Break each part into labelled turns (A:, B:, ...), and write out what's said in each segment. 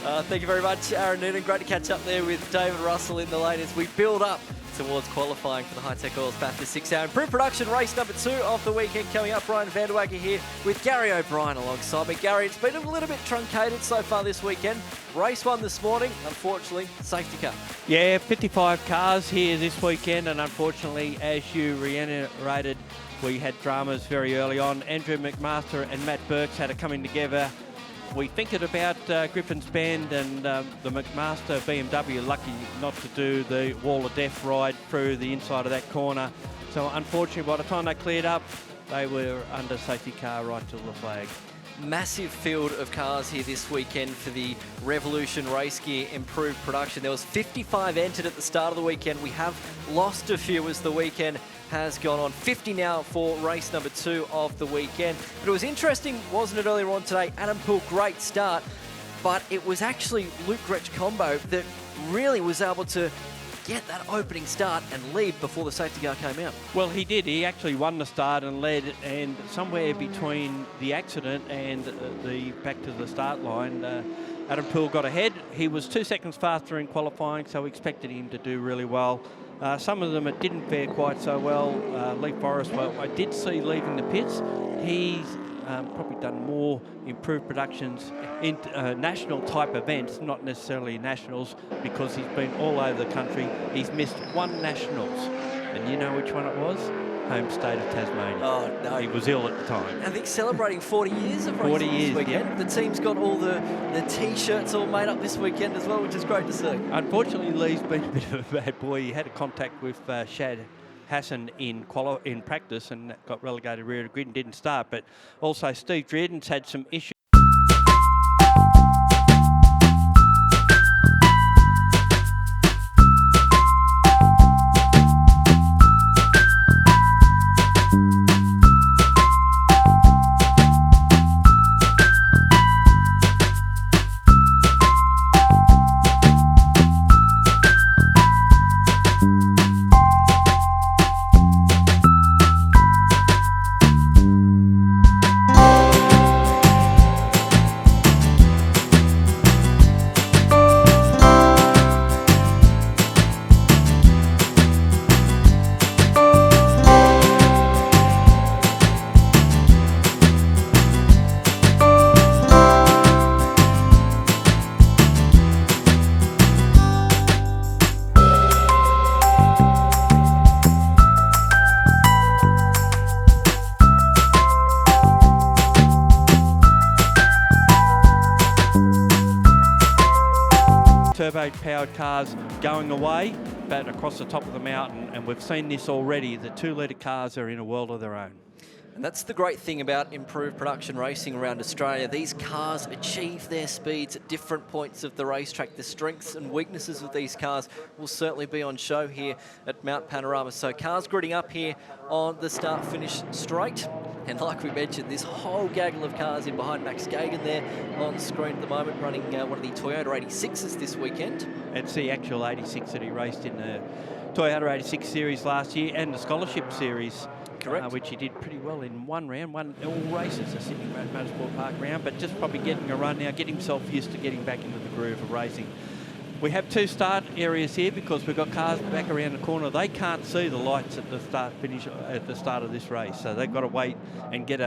A: Thank you very much, Aaron Noonan. Great to catch up there with David Russell in the lane as we build up towards qualifying for the High-Tech Oils Bathurst 6-hour improved production race number 2 of the weekend coming up. Brian Vanderwager here with Gary O'Brien alongside me. Gary, it's been a little bit truncated so far this weekend. Race 1 this morning, unfortunately, safety car.
B: Yeah, 55 cars here this weekend, and unfortunately, as you reiterated, we had dramas very early on. Andrew McMaster and Matt Burks had it coming together. We think it about Griffin's Bend and the McMaster BMW, lucky not to do the Wall of Death ride through the inside of that corner. So unfortunately, by the time they cleared up, they were under safety car right till the flag.
A: Massive field of cars here this weekend for the Revolution Racegear improved production. There was 55 entered at the start of the weekend. We have lost a few as the weekend has gone on. 50 now for race number 2 of the weekend. But it was interesting, wasn't it, earlier on today? Adam Poole, great start, but it was actually Luke Gretsch combo that really was able to get that opening start and lead before the safety car came out.
B: Well, he did. He actually won the start and led, and somewhere between the accident and the back to the start line, Adam Poole got ahead. He was 2 seconds faster in qualifying, so we expected him to do really well. Some of them it didn't fare quite so well. Lee Forrest, well, I did see leaving the pits. He's probably done more improved productions in national type events, not necessarily nationals, because he's been all over the country. He's missed 1 nationals, and you know which one it was? Home state of Tasmania.
A: Oh, no.
B: He was ill at the time.
A: I think celebrating 40 years of racing
B: 40 years,
A: this weekend.
B: yeah.
A: The team's got all the T-shirts all made up this weekend as well, which is great to see.
B: Unfortunately, Lee's been a bit of a bad boy. He had a contact with Shad Hassan in practice and got relegated rear of the grid and didn't start. But also Steve Drearden's had some issues. Turbo-powered cars going away, but across the top of the mountain, and we've seen this already. The 2-litre cars are in a world of their own.
A: And that's the great thing about improved production racing around Australia. These cars achieve their speeds at different points of the racetrack. The strengths and weaknesses of these cars will certainly be on show here at Mount Panorama. So cars gridding up here on the start-finish straight. And like we mentioned, this whole gaggle of cars in behind Max Gagan there on screen at the moment, running one of the Toyota 86s this weekend.
B: It's the actual 86 that he raced in the Toyota 86 series last year and the Scholarship series.
A: Correct.
B: Which he did pretty well in one round, won all races, a Sydney Motorsport Park round, but just probably getting a run now, get himself used to getting back into the groove of racing. We have 2 start areas here because we've got cars back around the corner. They can't see the lights at the finish at the start of this race, so they've got to wait and get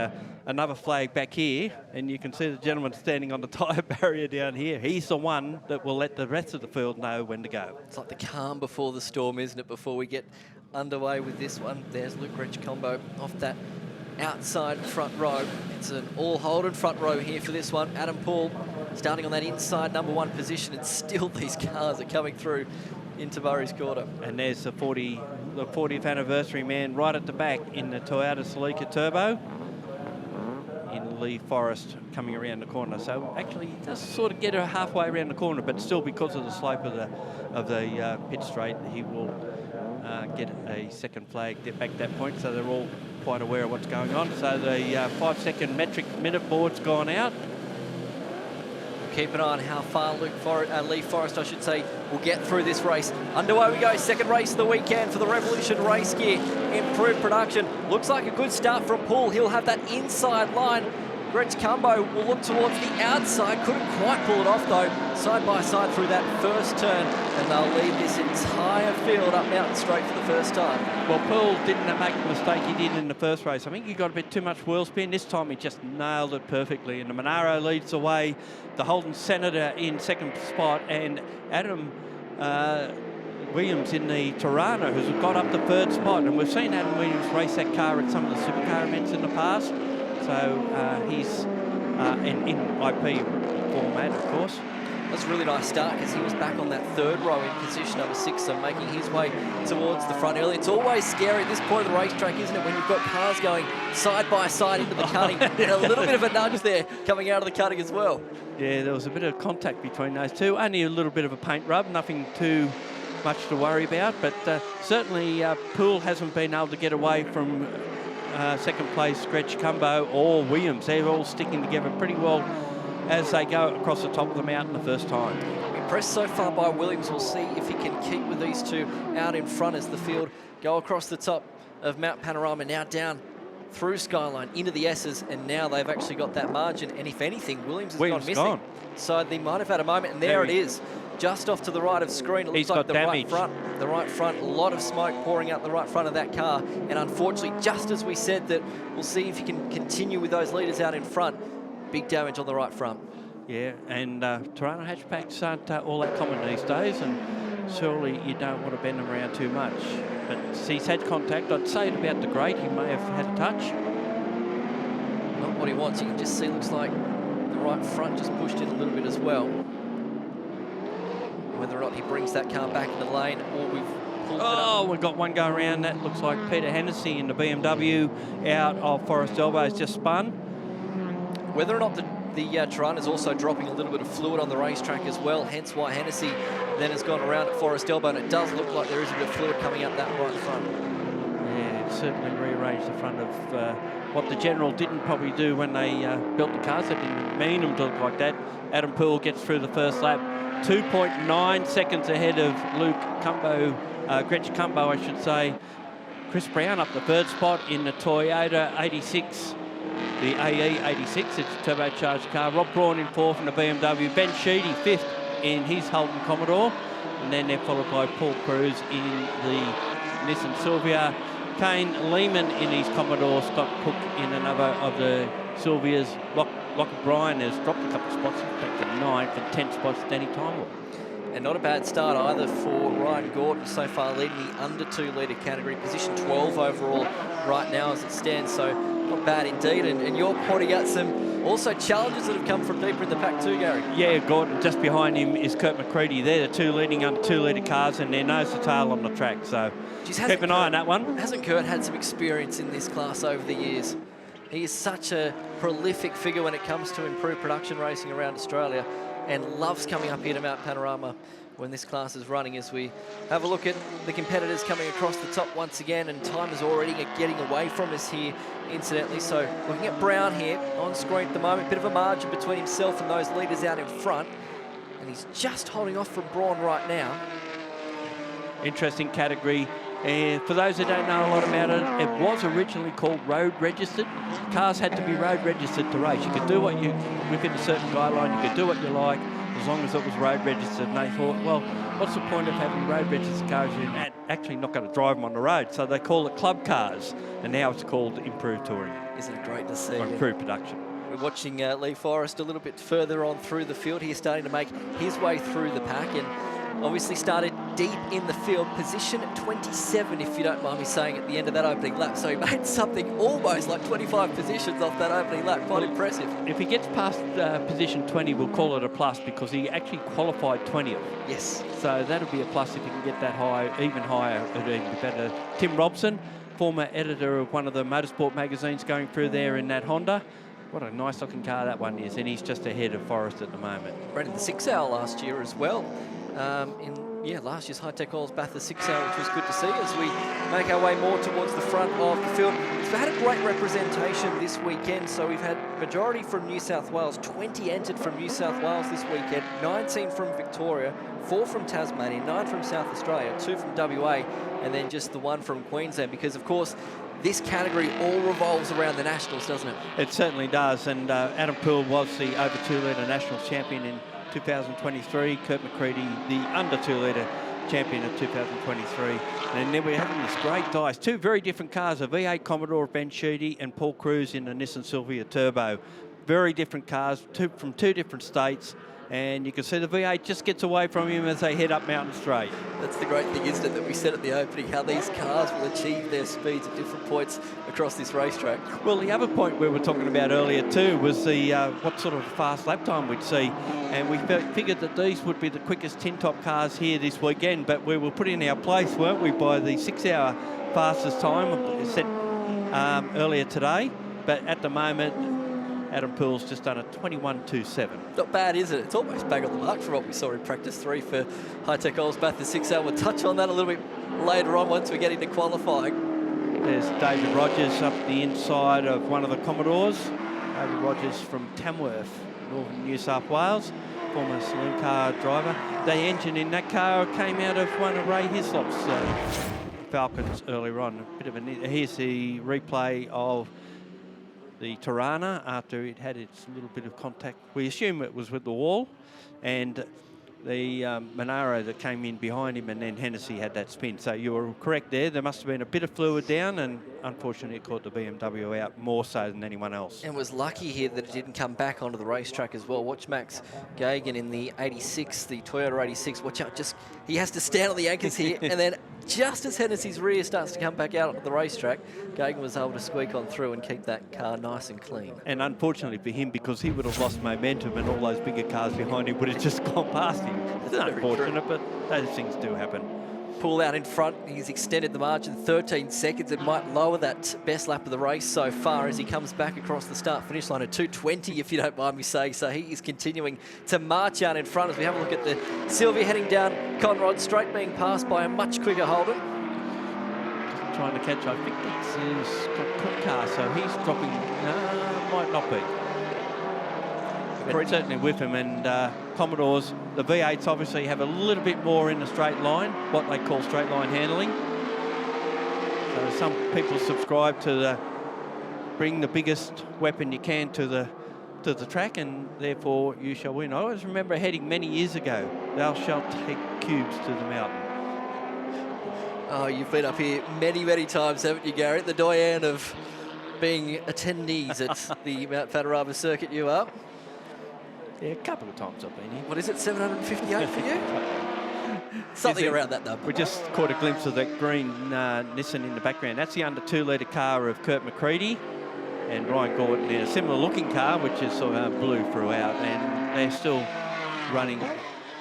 B: another flag back here, and you can see the gentleman standing on the tyre barrier down here. He's the one that will let the rest of the field know when to go.
A: It's like the calm before the storm, isn't it, before we get underway with this one. There's Luke Gretsch combo off that outside front row. It's an all-Holden front row here for this one. Adam Poole starting on that inside number 1 position, and still these cars are coming through into Murray's Quarter.
B: And there's the 40th anniversary man right at the back in the Toyota Celica Turbo. In Lee Forrest coming around the corner. So actually he does sort of get her halfway around the corner, but still because of the slope of the pit straight, he will get a second flag back at that point. So they're all quite aware of what's going on. So the 5-second metric minute board's gone out.
A: Keep an eye on how far Lee Forrest, I should say, will get through this race. Underway we go, second race of the weekend for the Revolution Racegear. Improved production. Looks like a good start from Poole. He'll have that inside line Gretsch Cumbo will look towards the outside. Couldn't quite pull it off, though. Side by side through that first turn. And they'll lead this entire field up Mountain Straight for the first time.
B: Well, Pearl didn't make the mistake he did in the first race. I think he got a bit too much wheel spin. This time he just nailed it perfectly. And the Monaro leads the way. The Holden Senator in second spot. And Adam Williams in the Tirana, who's got up the third spot. And we've seen Adam Williams race that car at some of the supercar events in the past. So he's in IP format, of course.
A: That's a really nice start because he was back on that third row in position number 6, so making his way towards the front early. It's always scary at this point of the racetrack, isn't it, when you've got cars going side by side into the cutting, and a little bit of a nudge there coming out of the cutting as well. Yeah,
B: there was a bit of contact between those two. Only a little bit of a paint rub, nothing too much to worry about, but certainly Poole hasn't been able to get away from second place Gretsch Cumbo or Williams. They're all sticking together pretty well as they go across the top of the mountain the first time.
A: Impressed so far by Williams. We'll see if he can keep with these two out in front as the field go across the top of Mount Panorama, now down through Skyline into the S's, and now they've actually got that margin, and if anything, Williams has gone missing. So they might have had a moment, and there it is, just off to the right of screen. It looks like the right front, a lot of smoke pouring out the right front of that car, and unfortunately, just as we said that we'll see if he can continue with those leaders out in front, big damage on the right front.
B: Yeah, and Tirana hatchbacks aren't all that common these days, and surely you don't want to bend them around too much. But he's had contact. I'd say at about the grate, he may have had a touch.
A: Not what he wants. You can just see, looks like the right front just pushed in a little bit as well. Whether or not he brings that car back in the lane, or we've pulled it up.
B: Oh, we've got one go around. That looks like Peter Hennessy in the BMW out of Forest Elbow has just spun.
A: Whether or not the Tirana is also dropping a little bit of fluid on the racetrack as well, hence why Hennessy then has gone around at Forest Elbow, and it does look like there is a bit of fluid coming out that right front.
B: Yeah, it certainly rearranged the front of what the General didn't probably do when they built the cars. They didn't mean them to look like that. Adam Poole gets through the first lap, 2.9 seconds ahead of Gretsch Cumbo, I should say. Chris Brown up the third spot in the Toyota 86. The AE 86, it's a turbocharged car. Rob Braun in fourth in the BMW. Ben Sheedy fifth in his Holden Commodore. And then they're followed by Paul Cruz in the Nissan Silvia. Kane Lehman in his Commodore. Scott Cook in another of the Silvias. Locke Bryan has dropped a couple of spots, back to 9th and 10 spots. Danny Timewell.
A: And not a bad start either for Ryan Gordon, so far leading the under 2 litre category. Position 12 overall right now as it stands. So not bad indeed, and you're pointing out some also challenges that have come from deeper in the pack too, Gary.
B: Yeah, Gordon, just behind him is Kurt McCready. They're the two leading under 2 litre cars, and they're nose to tail on the track, so keep an eye on that one.
A: Hasn't Kurt had some experience in this class over the years? He is such a prolific figure when it comes to improved production racing around Australia, and loves coming up here to Mount Panorama when this class is running. As we have a look at the competitors coming across the top once again, and time is already getting away from us here, incidentally. So looking at Brown here on screen at the moment, bit of a margin between himself and those leaders out in front, and he's just holding off from Braun right now.
B: Interesting category. For those that don't know a lot about it, it was originally called road registered. Cars had to be road registered to race. You could do what you, within a certain guideline, you could do what you like, as long as it was road registered. And they thought, well, what's the point of having road registered cars? You're actually not going to drive them on the road. So they call it club cars, and now it's called improved touring.
A: Isn't it great to see?
B: Or improved production.
A: We're watching Lee Forrest a little bit further on through the field. He's starting to make his way through the pack, and obviously started deep in the field, position 27, if you don't mind me saying, at the end of that opening lap. So he made something almost like 25 positions off that opening lap. Quite impressive.
B: If he gets past position 20, we'll call it a plus, because he actually qualified 20th.
A: Yes.
B: So that'll be a plus if he can get that high, even higher, it'd even be better. Tim Robson, former editor of one of the motorsport magazines, going through there in that Honda. What a nice looking car that one is, and he's just ahead of Forrest at the moment. Ran
A: in the 6 hour last year as well. In last year's High-Tech Oils Bathurst 6 hour, which was good to see as we make our way more towards the front of the field. We've had a great representation this weekend, so we've had majority from New South Wales, 20 entered from New South Wales this weekend, 19 from Victoria, 4 from Tasmania, 9 from South Australia, 2 from WA, and then just the 1 from Queensland, because of course this category all revolves around the Nationals, doesn't it?
B: It certainly does, and Adam Poole was the over 2-litre Nationals champion in 2023. Kurt McCready, the under 2-litre champion of 2023. And then we're having this great dice. Two very different cars, a V8 Commodore of Ben Sheedy and Paul Cruz in a Nissan Silvia Turbo. Very different cars, from two different states. And you can see the V8 just gets away from him as they head up Mountain Straight.
A: That's the great thing, isn't it, that we said at the opening, how these cars will achieve their speeds at different points across this racetrack.
B: Well, the other point we were talking about earlier too was the what sort of fast lap time we'd see. And we figured that these would be the quickest tin-top cars here this weekend, but we were put in our place, weren't we, by the 6-hour fastest time set earlier today. But at the moment, Adam Poole's just done a 21.27.
A: Not bad, is it? It's almost bang on the mark for what we saw in practice 3 for Hi-Tech Oil's Bathurst 6-hour. We'll touch on that a little bit later on once we get into qualifying.
B: There's David Rogers up the inside of one of the Commodores. David Rogers from Tamworth, northern New South Wales, former saloon car driver. The engine in that car came out of one of Ray Hislop's Falcons earlier on. Here's the replay of the Tirana after it had its little bit of contact. We assume it was with the wall, and the Monaro that came in behind him, and then Hennessy had that spin. So you were correct there. There must have been a bit of fluid down, and unfortunately it caught the BMW out more so than anyone else.
A: And was lucky here that it didn't come back onto the racetrack as well. Watch Max Gagan in the 86, the Toyota 86. Watch out, he has to stand on the anchors here, and then just as Hennessy's rear starts to come back out onto the racetrack, Gagan was able to squeak on through and keep that car nice and clean.
B: And unfortunately for him, because he would have lost momentum and all those bigger cars behind him would have just gone past him. It's unfortunate, but those things do happen.
A: Poole out in front, he's extended the margin 13 seconds. It might lower that best lap of the race so far as he comes back across the start-finish line at 2:20, if you don't mind me saying. So he is continuing to march out in front as we have a look at the Sylvia heading down Conrod Straight, being passed by a much quicker Holden.
B: Trying to catch, I think that's his Cook car, so he's dropping, might not be. But certainly with him, and Commodores, the V8s obviously have a little bit more in the straight line, what they call straight line handling. So some people subscribe to the bring the biggest weapon you can to the track, and therefore you shall win. I always remember a heading many years ago, thou shalt take cubes to the mountain.
A: Oh, you've been up here many, many times, haven't you, Garrett? The doyen of being attendees at the Mount Panorama circuit, you are.
B: Yeah, a couple of times I've been here.
A: What is it, 758 for you? Something around that number.
B: We just caught a glimpse of that green Nissan in the background. That's the under 2-litre car of Kurt McCready and Ryan Gordon in a similar looking car, which is sort of blue throughout, and they're still running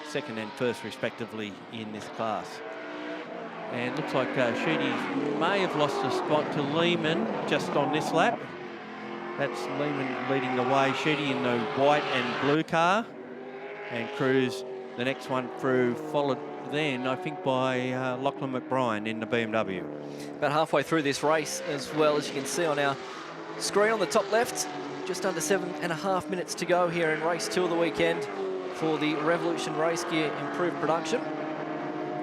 B: second and first respectively in this class. And looks like Sheedy may have lost a spot to Lehman just on this lap. That's Lehman leading the way. Sheedy in the white and blue car, and Cruz the next one through, followed then I think by Lachlan McBrien in the BMW.
A: About halfway through this race as well, as you can see on our screen on the top left, just under 7.5 minutes to go here in race 2 of the weekend for the Revolution Racegear improved production.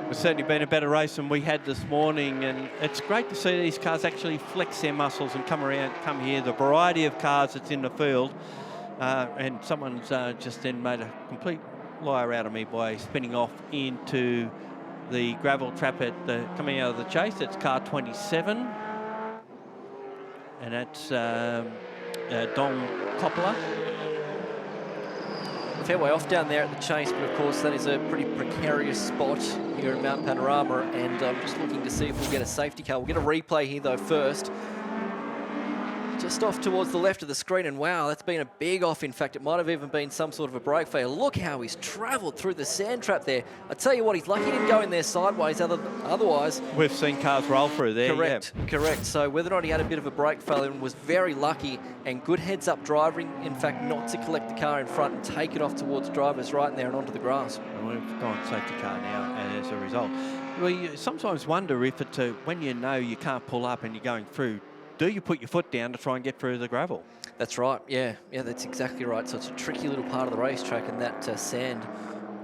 B: It's certainly been a better race than we had this morning, and it's great to see these cars actually flex their muscles and come here. The variety of cars that's in the field, and someone's just then made a complete liar out of me by spinning off into the gravel trap coming out of the chase. That's car 27, and that's Don Coppola.
A: A fair way off down there at the chase, but of course that is a pretty precarious spot here at Mount Panorama, and I'm just looking to see if we'll get a safety car. We'll get a replay here though first. Just off towards the left of the screen, and wow, that's been a big off. In fact, it might have even been some sort of a brake failure. Look how he's travelled through the sand trap there. I tell you what, he's lucky he didn't go in there sideways, otherwise...
B: We've seen cars roll through there.
A: Correct, yeah. Correct. So whether or not he had a bit of a brake failure, and was very lucky, and good heads-up driving, in fact, not to collect the car in front and take it off towards drivers right in there and onto the grass.
B: And we've gone safety car now as a result. Well, you sometimes wonder if it's when you know you can't pull up and you're going through, do you put your foot down to try and get through the gravel?
A: That's right, yeah, that's exactly right. So it's a tricky little part of the racetrack, and that sand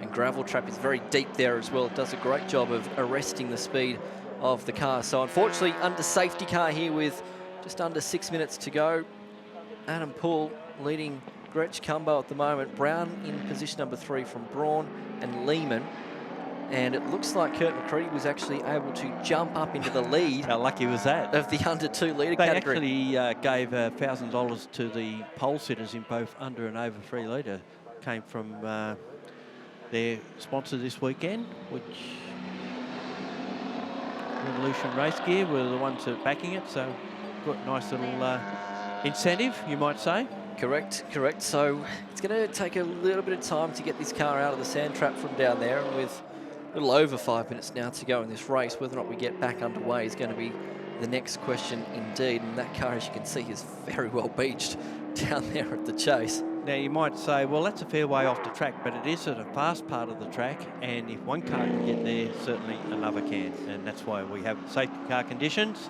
A: and gravel trap is very deep there as well. It does a great job of arresting the speed of the car. So unfortunately, under safety car here with just under 6 minutes to go. Adam Poole leading Gretsch Cumbo at the moment. Brown in position number 3 from Braun and Lehman. And it looks like Kurt McCready was actually able to jump up into the lead.
B: How lucky was that?
A: Of the under 2 litre
B: they
A: category.
B: They actually gave $1,000 to the pole sitters in both under and over 3 litre. Came from their sponsor this weekend, which Revolution Racegear were the ones that are backing it. So got a nice little incentive, you might say.
A: Correct. So it's going to take a little bit of time to get this car out of the sand trap from down there, and with a little over 5 minutes now to go in this race, whether or not we get back underway is going to be the next question indeed. And that car, as you can see, is very well beached down there at the chase.
B: Now you might say, well, that's a fair way off the track, but it is at a fast part of the track, and if one car can get there, certainly another can, and that's why we have safety car conditions.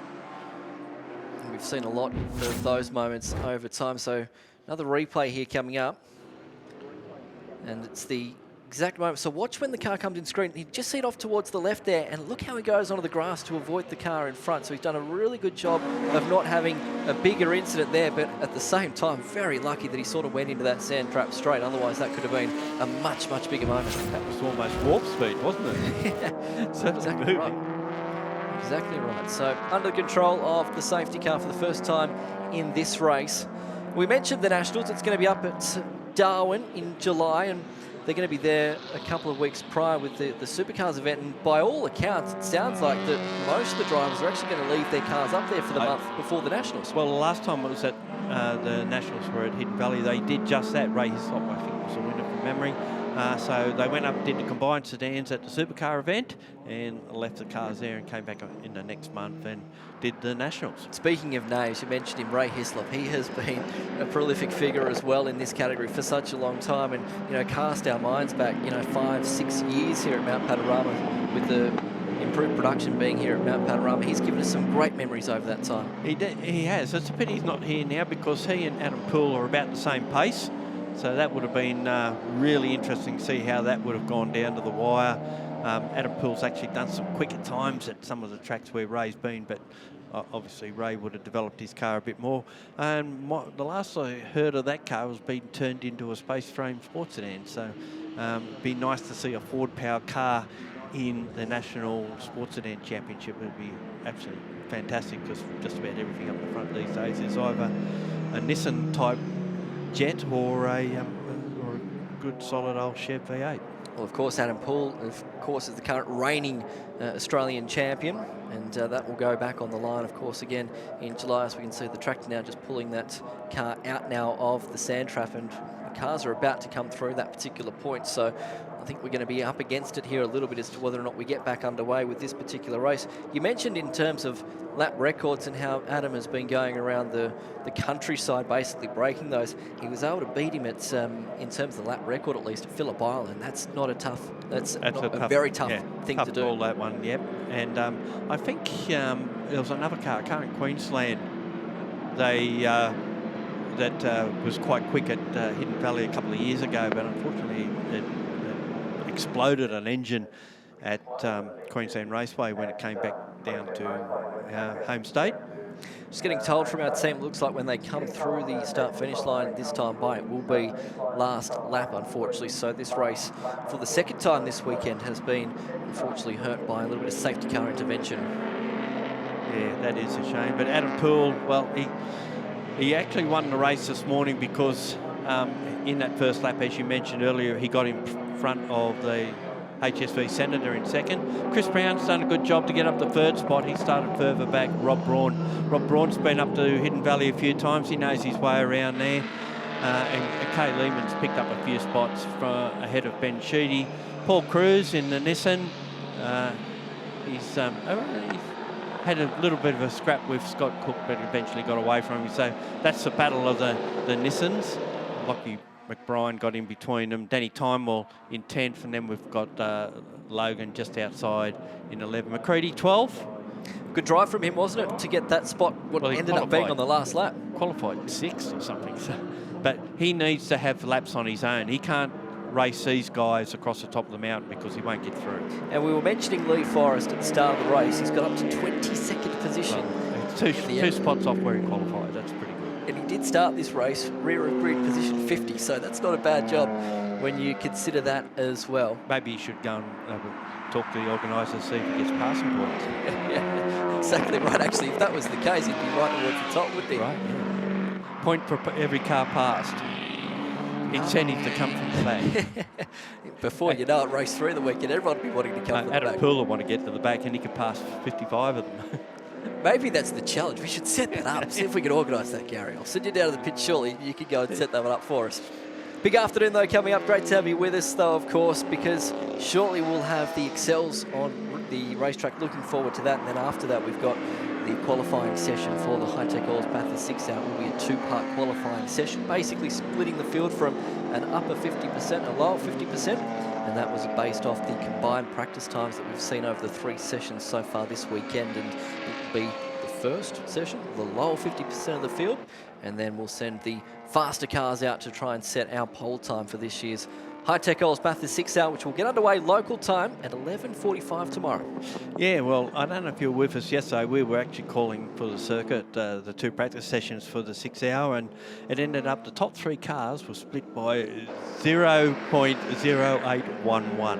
A: And we've seen a lot of those moments over time. So another replay here coming up, and it's the exact moment. So watch when the car comes in screen. You just see it off towards the left there, and look how he goes onto the grass to avoid the car in front. So he's done a really good job of not having a bigger incident there, but at the same time, very lucky that he sort of went into that sand trap straight. Otherwise, that could have been a much, much bigger moment.
B: That was almost warp speed, wasn't it?
A: Yeah, so exactly right. Exactly right. So under control of the safety car for the first time in this race. We mentioned the Nationals. It's going to be up at Darwin in July, and they're going to be there a couple of weeks prior with the Supercars event, and by all accounts, it sounds like that most of the drivers are actually going to leave their cars up there for the month before the Nationals.
B: Well, the last time it was at the Nationals were at Hidden Valley, they did just that. Ray Hislop, I think, was a winner from memory. So they went up, did the combined sedans at the Supercar event, and left the cars there and came back in the next month and did the Nationals.
A: Speaking of names, you mentioned him, Ray Hislop. He has been a prolific figure as well in this category for such a long time, and cast our minds back 5-6 years here at Mount Panorama with the improved production being here at Mount Panorama. He's given us some great memories over that time.
B: He has. It's a pity he's not here now, because he and Adam Poole are about the same pace. So that would have been really interesting to see how that would have gone down to the wire. Adam Poole's actually done some quicker times at some of the tracks where Ray's been, but obviously Ray would have developed his car a bit more. And the last I heard of that car was being turned into a space frame sports sedan. So it'd be nice to see a Ford powered car in the National Sports Sedan Championship. It'd be absolutely fantastic, because just about everything up the front these days is either a Nissan type jet or a good solid old Chev V8.
A: Well, of course, Adam Poole, of course, is the current reigning Australian champion, and that will go back on the line, of course, again in July, as we can see the tractor now just pulling that car out now of the sand trap, and the cars are about to come through that particular point. So I think we're going to be up against it here a little bit as to whether or not we get back underway with this particular race. You mentioned in terms of lap records and how Adam has been going around the countryside basically breaking those. He was able to beat him at, in terms of the lap record at least, at Phillip Island. That's not a tough, that's a very tough thing to do.
B: Tough call, that one, yep. And I think there was another car in Queensland. That was quite quick at Hidden Valley a couple of years ago, but unfortunately it exploded an engine at Queensland Raceway when it came back down to home state.
A: Just getting told from our team, it looks like when they come through the start-finish line this time by, it will be last lap, unfortunately. So this race, for the second time this weekend, has been unfortunately hurt by a little bit of safety car intervention.
B: Yeah, that is a shame. But Adam Poole, well, he actually won the race this morning because in that first lap, as you mentioned earlier, he got in front of the HSV Senator in second. Chris Brown's done a good job to get up the third spot. He started further back. Rob Braun's been up to Hidden Valley a few times. He knows his way around there. And Kay Lehman's picked up a few spots ahead of Ben Sheedy. Paul Cruz in the Nissan. He's had a little bit of a scrap with Scott Cook, but eventually got away from him. So that's the battle of the Nissans. Lockie McBride got in between them. Danny Timewell in 10th, and then we've got Logan just outside in 11. McCready 12.
A: Good drive from him, wasn't it, to get that spot, what ended up being on the last lap.
B: Qualified 6th or something. So, but he needs to have laps on his own. He can't race these guys across the top of the mountain because he won't get through.
A: And we were mentioning Lee Forrest at the start of the race. He's got up to 22nd position.
B: Well, two spots off where he qualified. That's pretty good.
A: And he did start this race rear of grid position 50, so that's not a bad job when you consider that as well.
B: Maybe he should go and talk to the organisers, see if he gets passing points.
A: Yeah, exactly right. Actually, if that was the case, he'd be right towards the top, wouldn't he?
B: Right, yeah. Point for every car passed. Incentive to come from the back.
A: Before you know it, race 3 of the weekend, everyone will be wanting to come from the
B: Adam
A: back.
B: Poole will want to get to the back, and he could pass 55 of them.
A: Maybe that's the challenge. We should set that up. See if we can organise that, Gary. I'll send you down to the pit shortly. You can go and set that one up for us. Big afternoon, though, coming up. Great to have you with us, though, of course, because shortly we'll have the Excels on the racetrack. Looking forward to that. And then after that, we've got the qualifying session for the Hi-Tech Oils Bathurst 6 Hour. Will be a 2-part qualifying session, basically splitting the field from an upper 50% and a lower 50%. And that was based off the combined practice times that we've seen over the 3 sessions so far this weekend. And it will be the first session, the lower 50% of the field. And then we'll send the faster cars out to try and set our pole time for this year's Hi-Tech Oils Bathurst 6 Hour, which will get underway local time at 11:45 tomorrow.
B: Yeah, well, I don't know if you were with us yesterday. We were actually calling for the circuit, the 2 practice sessions for the 6 hour, and it ended up the top 3 cars were split by 0.0811.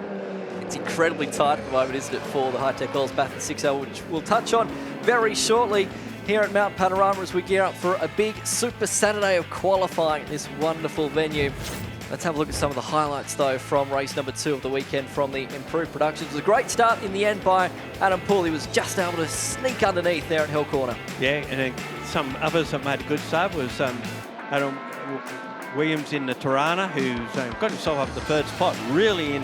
A: It's incredibly tight at the moment, isn't it, for the Hi-Tech Oils Bathurst 6 Hour, which we'll touch on very shortly here at Mount Panorama as we gear up for a big Super Saturday of qualifying at this wonderful venue. Let's have a look at some of the highlights, though, from race number 2 of the weekend from the improved production. It was a great start in the end by Adam Poole. He was just able to sneak underneath there at Hill Corner.
B: Yeah, and some others that made a good start was Adam Williams in the Tirana, who's got himself up the 3rd spot, really in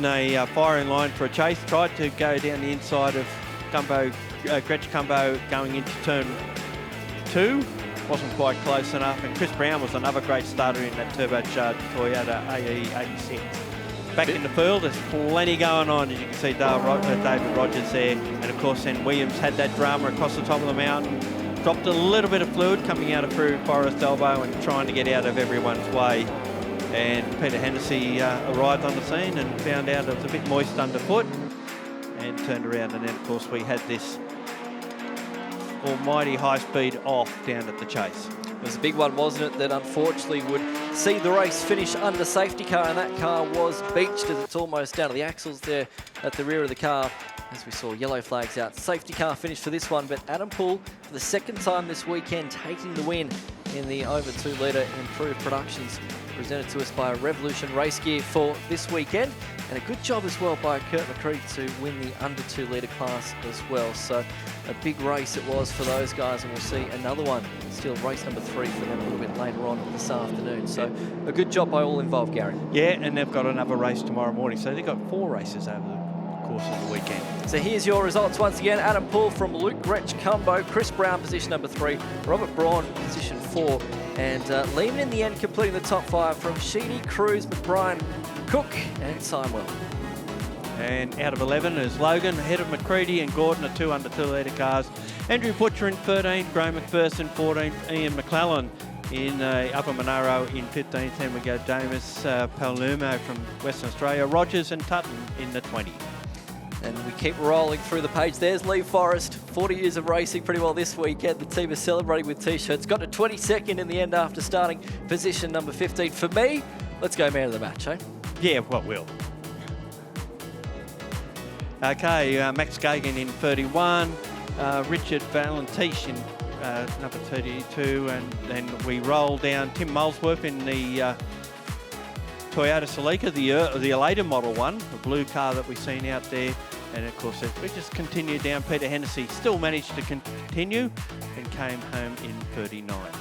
B: the firing line for a chase. Tried to go down the inside of Gretsch Cumbo going into turn 2. Wasn't quite close enough, and Chris Brown was another great starter in that turbocharged Toyota AE86. Back in the field, there's plenty going on, as you can see David Rogers there, and of course then Williams had that drama across the top of the mountain, dropped a little bit of fluid coming out of through Forest Elbow and trying to get out of everyone's way, and Peter Hennessy arrived on the scene and found out it was a bit moist underfoot and turned around, and then of course we had this almighty high-speed off down at the chase.
A: It was a big one, wasn't it, that unfortunately would see the race finish under safety car, and that car was beached as it's almost down to the axles there at the rear of the car. As we saw yellow flags out. Safety car finish for this one, but Adam Poole, for the 2nd time this weekend, taking the win in the over 2 litre improved productions presented to us by Revolution Racegear for this weekend. And a good job as well by Kurt McCree to win the under 2 litre class as well. So a big race it was for those guys, and we'll see another one, still race number 3 for them a little bit later on this afternoon. So a good job by all involved, Gary.
B: Yeah, and they've got another race tomorrow morning. So they've got 4 races over the course of the weekend.
A: So here's your results once again. Adam Poole from Luke Gretsch Cumbo, Chris Brown position number 3, Robert Braun position 4, and Lehman in the end completing the top 5 from Sheedy, Cruz, McBrien, Cook and Simewell.
B: And out of 11 is Logan, ahead of McCready and Gordon, are 2 under 2 litre cars. Andrew Butcher in 13th, Graham McPherson 14th, Ian McClellan in Upper Monaro in 15th. Then we go Damus Palumo from Western Australia, Rogers and Tutton in the 20.
A: And we keep rolling through the page. There's Lee Forrest, 40 years of racing pretty well this weekend. The team is celebrating with T-shirts. Got to 22nd in the end after starting position number 15. For me, let's go man of the match, eh?
B: Yeah, well, we'll. Okay, Max Gagan in 31, Richard Valentish in number 32, and then we roll down Tim Molesworth in the Toyota Celica, the later model one, the blue car that we've seen out there. And of course, we just continued down. Peter Hennessy still managed to continue and came home in 39.